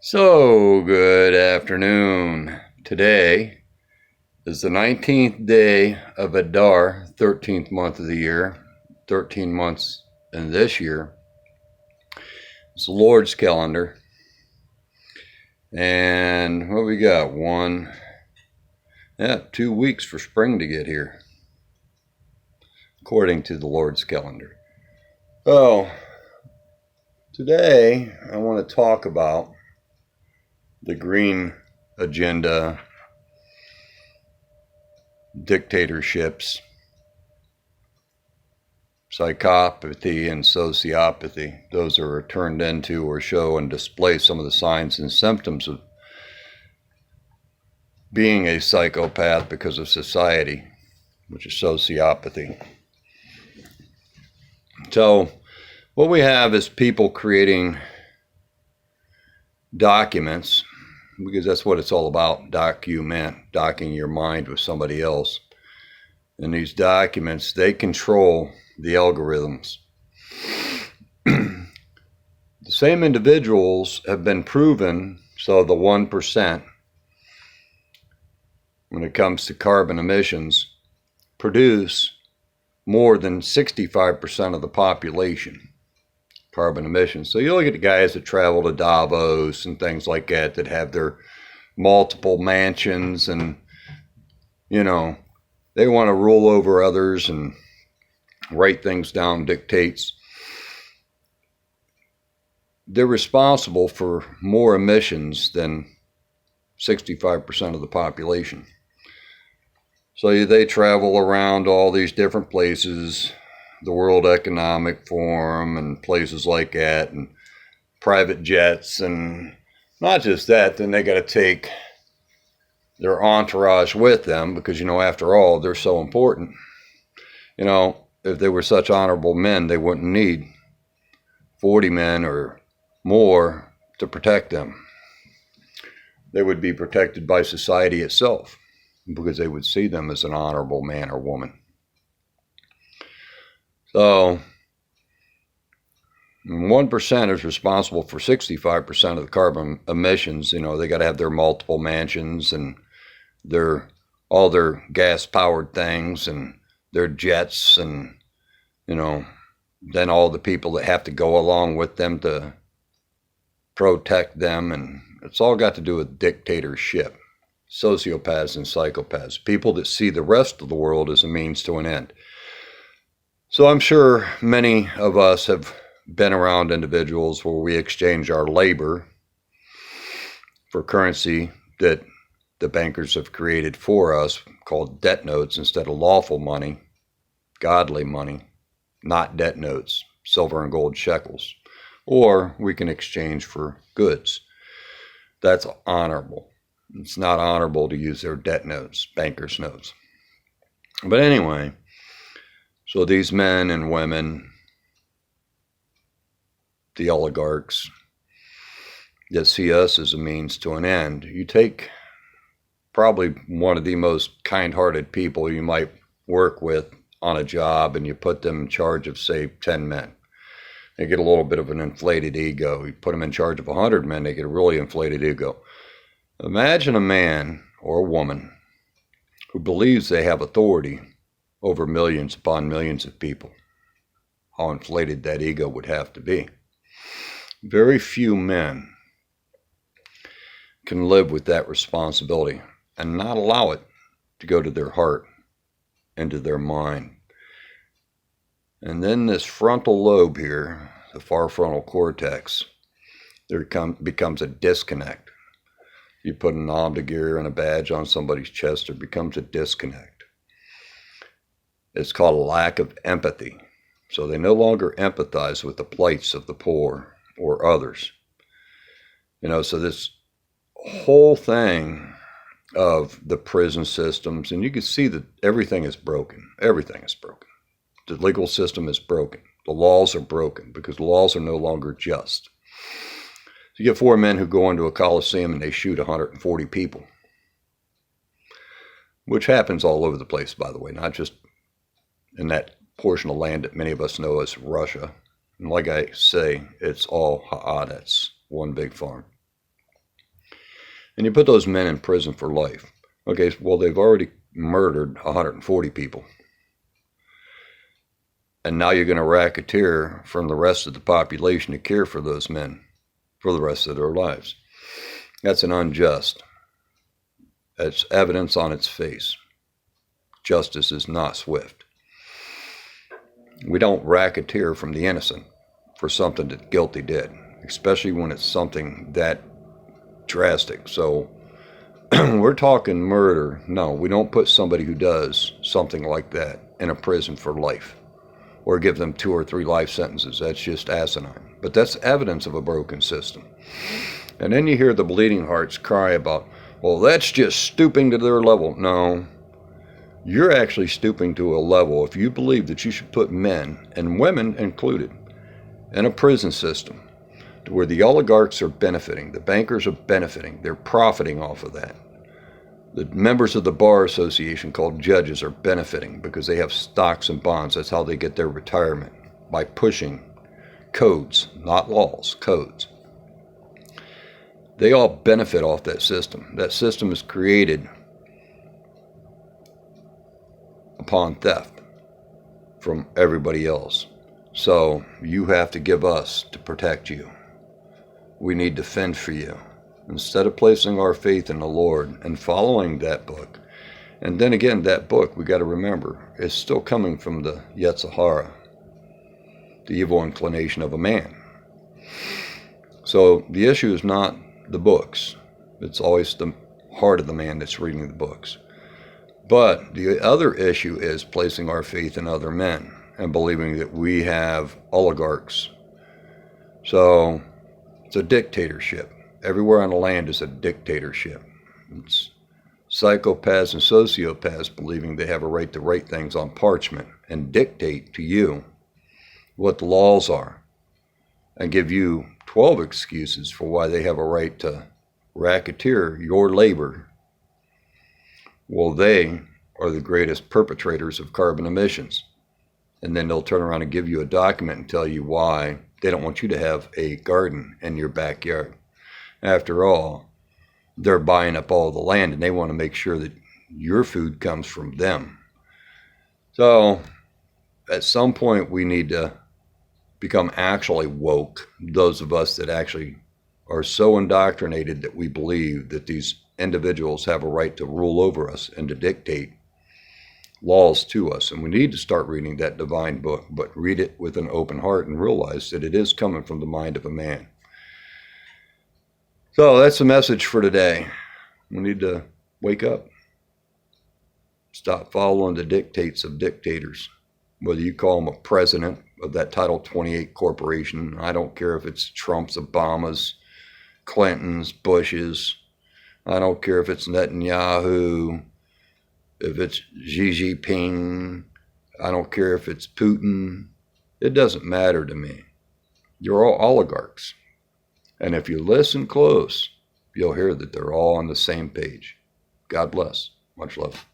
So, good afternoon. Today is the 19th day of Adar, 13th month of the year, 13 months in this year. It's the Lord's calendar. And what we got? 2 weeks for spring to get here, according to the Lord's calendar. So, today I want to talk about the green agenda, dictatorships, psychopathy, and sociopathy. Those are turned into or show and display some of the signs and symptoms of being a psychopath because of society, which is sociopathy. So what we have is people creating documents, because that's what it's all about, docking your mind with somebody else. And these documents, they control the algorithms. The same individuals have been proven, so the 1%, when it comes to carbon emissions, produce more than 65% of the population. Carbon emissions. So you look at the guys that travel to Davos and things like that have their multiple mansions and, they want to rule over others and write things down, dictates. They're responsible for more emissions than 65% of the population. So they travel around all these different places, the World Economic Forum and places like that, and private jets, and not just that, then they got to take their entourage with them because, after all, they're so important. If they were such honorable men, they wouldn't need 40 men or more to protect them. They would be protected by society itself because they would see them as an honorable man or woman. So 1% is responsible for 65% of the carbon emissions. They got to have their multiple mansions and all their gas-powered things and their jets and, then all the people that have to go along with them to protect them. And it's all got to do with dictatorship, sociopaths and psychopaths, people that see the rest of the world as a means to an end. So I'm sure many of us have been around individuals where we exchange our labor for currency that the bankers have created for us, called debt notes instead of lawful money, godly money, not debt notes, silver and gold shekels. Or we can exchange for goods. That's honorable. It's not honorable to use their debt notes, bankers' notes. But anyway, so these men and women, the oligarchs, that see us as a means to an end. You take probably one of the most kind-hearted people you might work with on a job and you put them in charge of, say, 10 men. They get a little bit of an inflated ego. You put them in charge of 100 men, they get a really inflated ego. Imagine a man or a woman who believes they have authority over millions upon millions of people. How inflated that ego would have to be. Very few men can live with that responsibility and not allow it to go to their heart and to their mind. And then this frontal lobe here, the far frontal cortex, there becomes a disconnect. You put an obligor and a badge on somebody's chest, there becomes a disconnect. It's called a lack of empathy. So they no longer empathize with the plights of the poor or others. So this whole thing of the prison systems, and you can see that everything is broken. Everything is broken. The legal system is broken. The laws are broken because the laws are no longer just. So you get 4 men who go into a coliseum and they shoot 140 people, which happens all over the place, by the way, not just in that portion of land that many of us know as Russia. And like I say, it's all Ha'aretz, one big farm. And you put those men in prison for life. Okay, well, they've already murdered 140 people. And now you're going to racketeer from the rest of the population to care for those men for the rest of their lives. That's an unjust. That's evidence on its face. Justice is not swift. We don't racketeer from the innocent for something that guilty did, especially when it's something that drastic. So we're talking murder. No, we don't put somebody who does something like that in a prison for life or give them 2 or 3 life sentences. That's just asinine. But that's evidence of a broken system. And then you hear the bleeding hearts cry about, well, that's just stooping to their level. No, you're actually stooping to a level if you believe that you should put men, and women included, in a prison system to where the oligarchs are benefiting, the bankers are benefiting, they're profiting off of that. The members of the bar association called judges are benefiting because they have stocks and bonds. That's how they get their retirement, by pushing codes, not laws, codes. They all benefit off that system. That system is created upon theft from everybody else. So you have to give us to protect you. We need to fend for you. Instead of placing our faith in the Lord and following that book, and then again, that book, we got to remember, is still coming from the Yetzer Hara, the evil inclination of a man. So the issue is not the books. It's always the heart of the man that's reading the books. But the other issue is placing our faith in other men and believing that we have oligarchs. So it's a dictatorship. Everywhere on the land is a dictatorship. It's psychopaths and sociopaths believing they have a right to write things on parchment and dictate to you what the laws are and give you 12 excuses for why they have a right to racketeer your labor. Well, they are the greatest perpetrators of carbon emissions. And then they'll turn around and give you a document and tell you why they don't want you to have a garden in your backyard. After all, they're buying up all the land and they want to make sure that your food comes from them. So at some point we need to become actually woke, those of us that actually are so indoctrinated that we believe that these individuals have a right to rule over us and to dictate laws to us. And we need to start reading that divine book, but read it with an open heart and realize that it is coming from the mind of a man. So that's the message for today. We need to wake up. Stop following the dictates of dictators. Whether you call them a president of that Title 28 corporation, I don't care if it's Trump's, Obama's, Clinton's, Bush's. I don't care if it's Netanyahu, if it's Xi Jinping. I don't care if it's Putin. It doesn't matter to me. You're all oligarchs. And if you listen close, you'll hear that they're all on the same page. God bless. Much love.